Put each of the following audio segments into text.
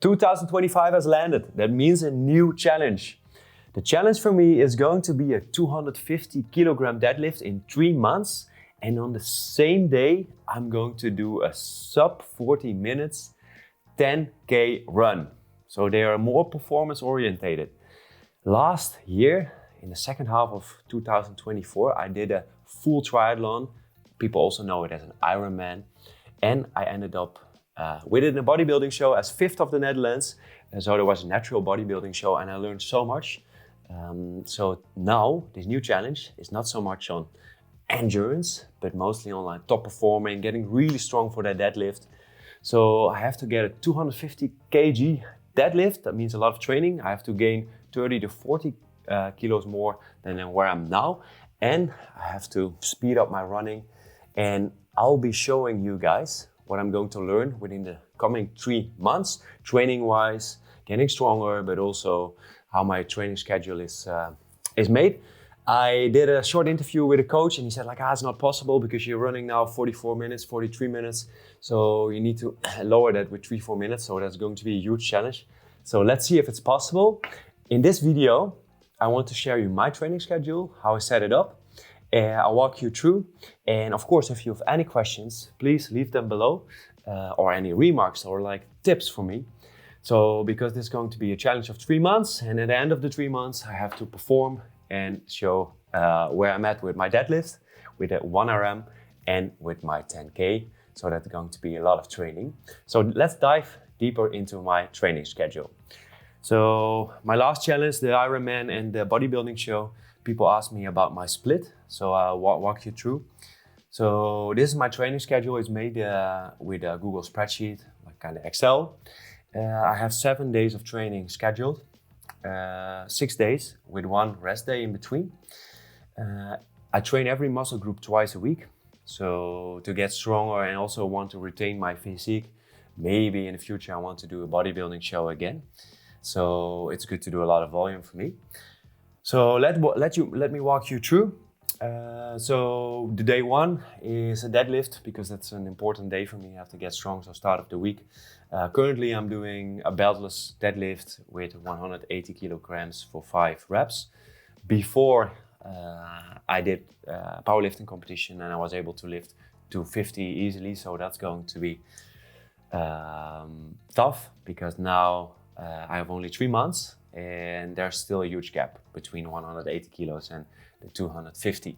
2025 has landed. That means a new challenge. The challenge for me is going to be a 250 kilogram deadlift in 3 months. And on the same day, I'm going to do a sub 40 minutes 10K run. So they are more performance orientated. Last year, in the second half of 2024, I did a full triathlon. People also know it as an IRONMAN. And I ended up with it in a bodybuilding show as 5th of the Netherlands. And so there was a natural bodybuilding show and I learned so much. So now this new challenge is not so much on endurance, but mostly on like top performing, getting really strong for that deadlift. So I have to get a 250 kg deadlift. That means a lot of training. I have to gain 30 to 40 kilos more than where I'm now. And I have to speed up my running. And I'll be showing you guys what I'm going to learn within the coming 3 months, training-wise, getting stronger, but also how my training schedule is made. I did a short interview with a coach and he said like, it's not possible because you're running now 44 minutes, 43 minutes. So you need to lower that with 3-4 minutes. So that's going to be a huge challenge. So let's see if it's possible. In this video, I want to share you my training schedule, how I set it up. I'll walk you through. And of course, if you have any questions, please leave them below or any remarks or like tips for me. So because this is going to be a challenge of 3 months and at the end of the 3 months, I have to perform and show where I'm at with my deadlift, with a 1RM and with my 10K. So that's going to be a lot of training. So let's dive deeper into my training schedule. So my last challenge, the Ironman and the bodybuilding show, people asked me about my split. So I'll walk you through. So this is my training schedule. It's made with a Google spreadsheet, like kind of Excel. I have 7 days of training scheduled. 6 days with 1 rest day in between. I train every muscle group twice a week. So to get stronger and also want to retain my physique. Maybe in the future I want to do a bodybuilding show again. So it's good to do a lot of volume for me. So let me walk you through. So the day 1 is a deadlift because that's an important day for me. I have to get strong, so start of the week. Currently I'm doing a beltless deadlift with 180 kilograms for 5 reps. Before I did powerlifting competition and I was able to lift 250 easily, so that's going to be tough because now I have only 3 months and there's still a huge gap between 180 kilos and the 250.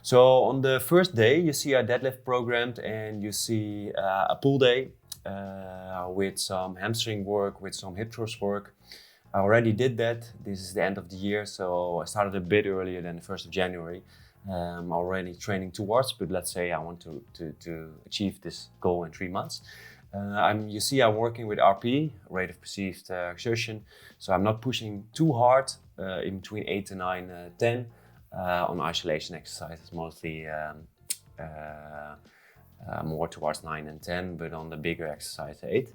So on the first day you see a deadlift programmed and you see a pull day with some hamstring work, with some hip thrust work. I already did that. This is the end of the year, so I started a bit earlier than the 1st of January. I'm already training towards, but let's say I want to achieve this goal in 3 months. You see I'm working with RP, rate of perceived exertion, so I'm not pushing too hard, in between 8 to 9, 10 on isolation exercises, mostly more towards 9 and 10, but on the bigger exercise 8.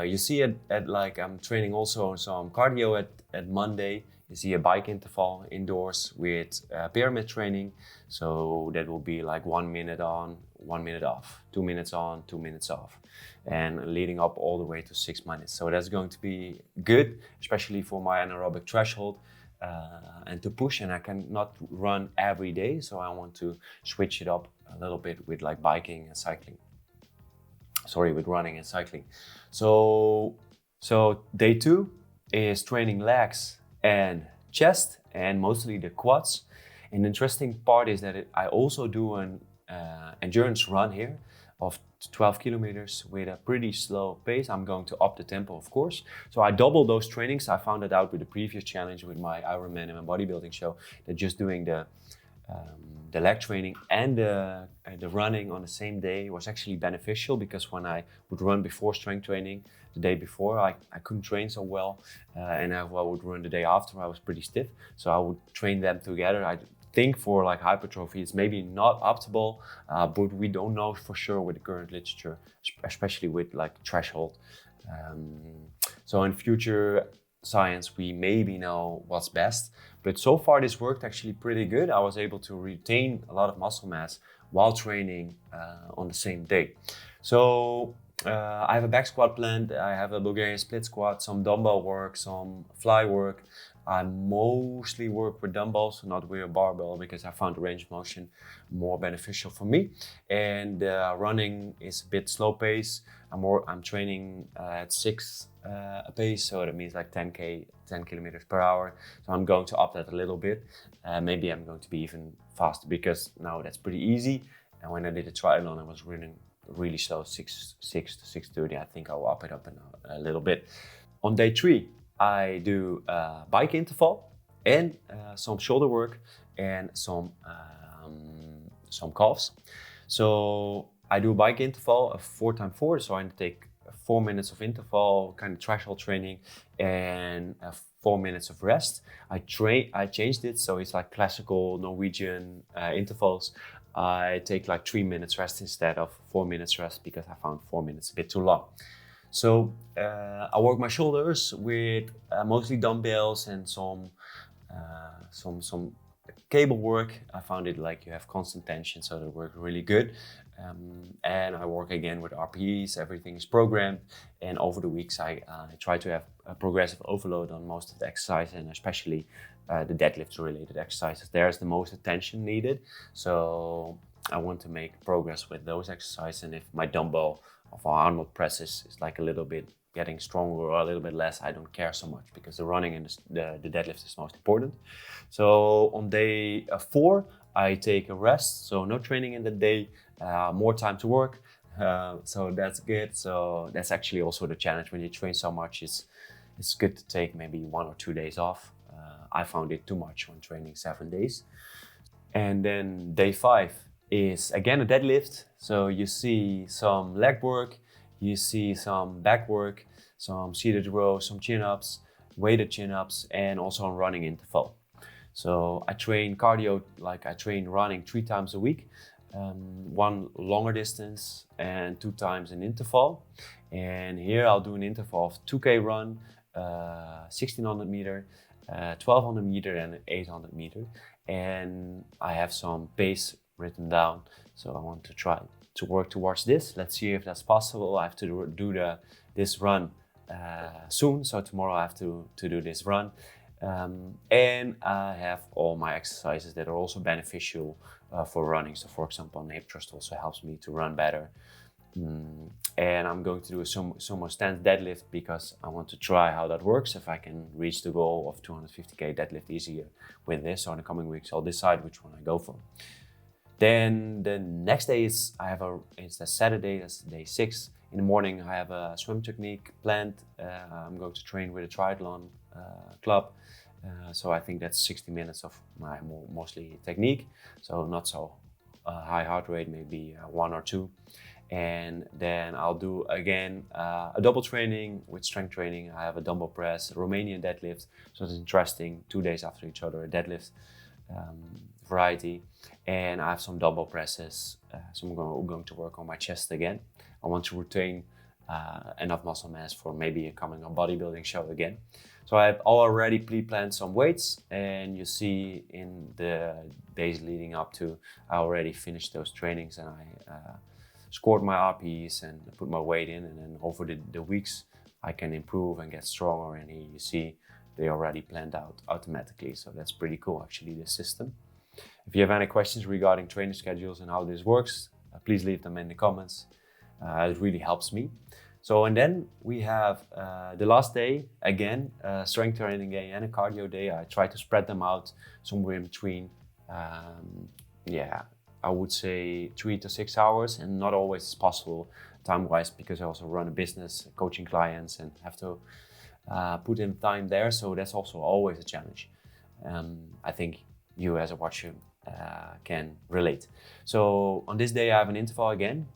You see at like I'm training also some cardio at Monday. You see a bike interval indoors with pyramid training. So that will be like 1 minute on, 1 minute off, 2 minutes on, 2 minutes off, and leading up all the way to 6 minutes. So that's going to be good, especially for my anaerobic threshold and to push. And I cannot run every day, so I want to switch it up a little bit with like biking and cycling. Sorry, with running and cycling. So day 2 is training legs and chest and mostly the quads. And the interesting part is that I also do an endurance run here of 12 kilometers with a pretty slow pace. I'm going to up the tempo, of course. So I double those trainings. I found it out with the previous challenge with my Ironman and my bodybuilding show, that just doing the leg training and the running on the same day was actually beneficial, because when I would run before strength training the day before, I couldn't train so well, and I would run the day after, I was pretty stiff. So I would train them together. I think for like hypertrophy it's maybe not optimal, but we don't know for sure with the current literature, especially with like threshold. So in future science we maybe know what's best, but so far this worked actually pretty good. I was able to retain a lot of muscle mass while training on the same day. So I have a back squat planned. I have a Bulgarian split squat, some dumbbell work, some fly work. I mostly work with dumbbells, not with a barbell, because I found the range of motion more beneficial for me. And running is a bit slow pace. I'm training at 6 a pace, so that means like 10 kilometers per hour. So I'm going to up that a little bit. Maybe I'm going to be even faster, because now that's pretty easy. And when I did a triathlon, I was running really slow, 6 to 6:30. I think I'll up it up a little bit. On day 3, I do bike interval and some shoulder work and some calves. So I do a bike interval of 4x4, so I take 4 minutes of interval, kind of threshold training, and 4 minutes of rest. I changed it, so it's like classical Norwegian intervals. I take like 3 minutes rest instead of 4 minutes rest, because I found 4 minutes a bit too long. So I work my shoulders with mostly dumbbells and some cable work. I found it like you have constant tension, so that works really good. And I work again with RPEs. Everything is programmed, and over the weeks I try to have a progressive overload on most of the exercise, and especially the deadlift related exercises. There's the most attention needed, so I want to make progress with those exercises. And if my dumbbell of our Arnold presses is like a little bit getting stronger or a little bit less, I don't care so much, because the running and the deadlift is most important. So on day 4, I take a rest, so no training in the day, more time to work. So that's good. So that's actually also the challenge when you train so much. It's good to take maybe 1 or 2 days off. I found it too much when training 7 days. And then day 5 is again a deadlift. So you see some leg work, you see some back work, some seated rows, some chin-ups, weighted chin-ups, and also a running interval. So I train cardio, like I train running 3 times a week, 1 longer distance and 2 times an interval. And here I'll do an interval of 2K run, 1600 meter, 1200 meter and 800 meter. And I have some pace written down, so I want to try to work towards this. Let's see if that's possible. I have to do this run soon, so tomorrow I have to do this run. And I have all my exercises that are also beneficial for running. So for example, an hip thrust also helps me to run better. And I'm going to do a sumo stance deadlift, because I want to try how that works, if I can reach the goal of 250k deadlift easier with this. So in the coming weeks I'll decide which one I go for. Then the next day is it's a Saturday, that's day 6. In the morning I have a swim technique planned. I'm going to train with a triathlon club. So I think that's 60 minutes of my mostly technique. So not so high heart rate, maybe 1 or 2. And then I'll do again a double training with strength training. I have a dumbbell press, a Romanian deadlift. So it's interesting, 2 days after each other, a deadlift variety. And I have some dumbbell presses. So I'm going to work on my chest again. I want to retain enough muscle mass for maybe coming a bodybuilding show again. So I've already pre-planned some weights, and you see in the days leading up to, I already finished those trainings, and I scored my RPEs and put my weight in, and then over the weeks I can improve and get stronger. And here you see they already planned out automatically, so that's pretty cool actually, this system. If you have any questions regarding training schedules and how this works, please leave them in the comments. It really helps me. So, and then we have the last day, again, strength training day and a cardio day. I try to spread them out somewhere in between, I would say 3 to 6 hours, and not always possible time-wise, because I also run a business, coaching clients, and have to put in time there. So that's also always a challenge. I think you as a watcher can relate. So on this day I have an interval again.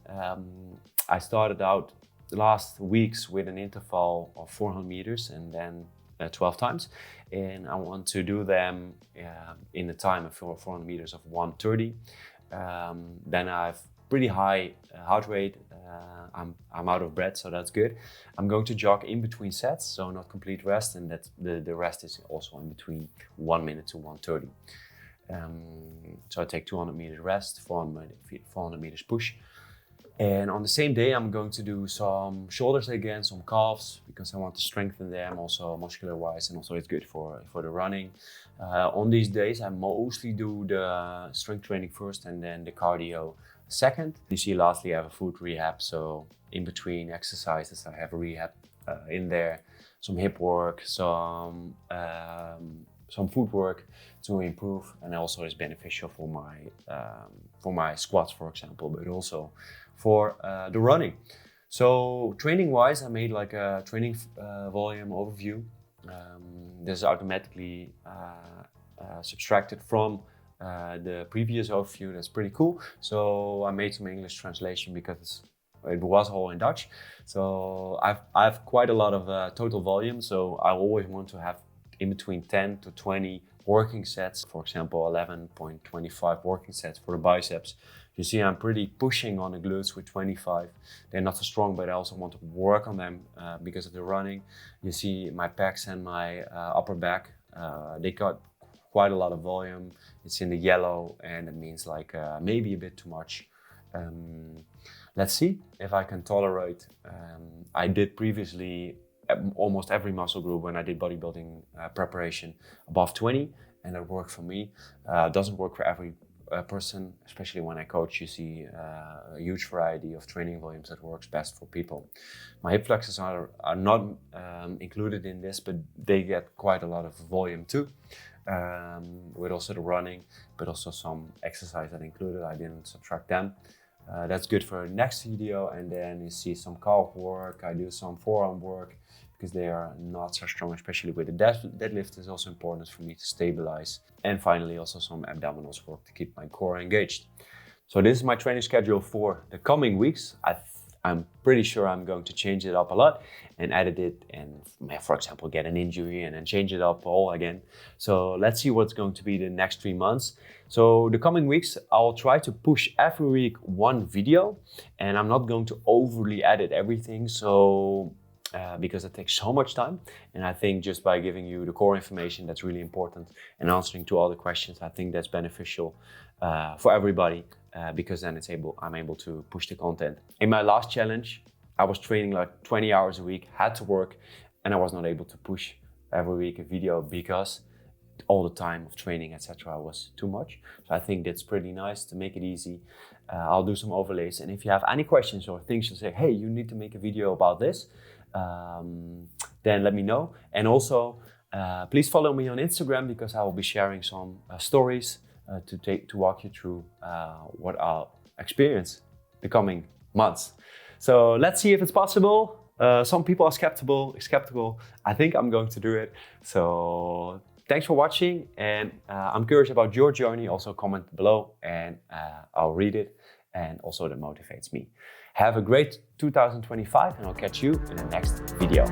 I started out the last weeks with an interval of 400 meters and then 12 times. And I want to do them in a time of 400 meters of 1:30. Then I have pretty high heart rate. I'm out of breath, so that's good. I'm going to jog in between sets, so not complete rest, and that's the rest is also in between 1 minute to 1:30. So I take 200 meters rest, 400 meters push. And on the same day, I'm going to do some shoulders again, some calves, because I want to strengthen them also muscular wise, and also it's good for the running. On these days, I mostly do the strength training first and then the cardio second. You see, lastly, I have a foot rehab. So in between exercises, I have a rehab in there, some hip work, some footwork to improve, and also is beneficial for my squats, for example, but also for the running. So training wise, I made like a training volume overview. This is automatically subtracted from the previous overview. That's pretty cool. So I made some English translation because it was all in Dutch. So I have quite a lot of total volume. So I always want to have in between 10 to 20 working sets. For example, 11.25 working sets for the biceps. You see, I'm pretty pushing on the glutes with 25. They're not so strong, but I also want to work on them because of the running. You see my pecs and my upper back, they got quite a lot of volume. It's in the yellow, and it means like maybe a bit too much. Let's see if I can tolerate. I did previously almost every muscle group when I did bodybuilding preparation above 20, and it worked for me. It doesn't work for every person, especially when I coach. You see a huge variety of training volumes that works best for people. My hip flexors are not included in this, but they get quite a lot of volume too, with also the running, but also some exercise that included. I didn't subtract them. That's good for the next video. And then you see some calf work. I do some forearm work because they are not so strong, especially with the deadlift is also important for me to stabilize. And finally, also some abdominals work to keep my core engaged. So this is my training schedule for the coming weeks. I'm pretty sure I'm going to change it up a lot and edit it and, for example, get an injury and then change it up all again. So let's see what's going to be the next 3 months. So the coming weeks, I'll try to push every week one video, and I'm not going to overly edit everything. So because it takes so much time, and I think just by giving you the core information, that's really important, and answering to all the questions, I think that's beneficial for everybody, because then I'm able to push the content. In my last challenge, I was training like 20 hours a week, had to work, and I was not able to push every week a video because all the time of training, etc., was too much. So I think that's pretty nice to make it easy. I'll do some overlays, and if you have any questions or things you say, hey, you need to make a video about this, then let me know. And also, please follow me on Instagram, because I will be sharing some stories to walk you through what I'll experience the coming months. So let's see if it's possible. Some people are skeptical. I think I'm going to do it. So thanks for watching, and I'm curious about your journey. Also comment below, and I'll read it, and also that motivates me. Have a great 2025, and I'll catch you in the next video.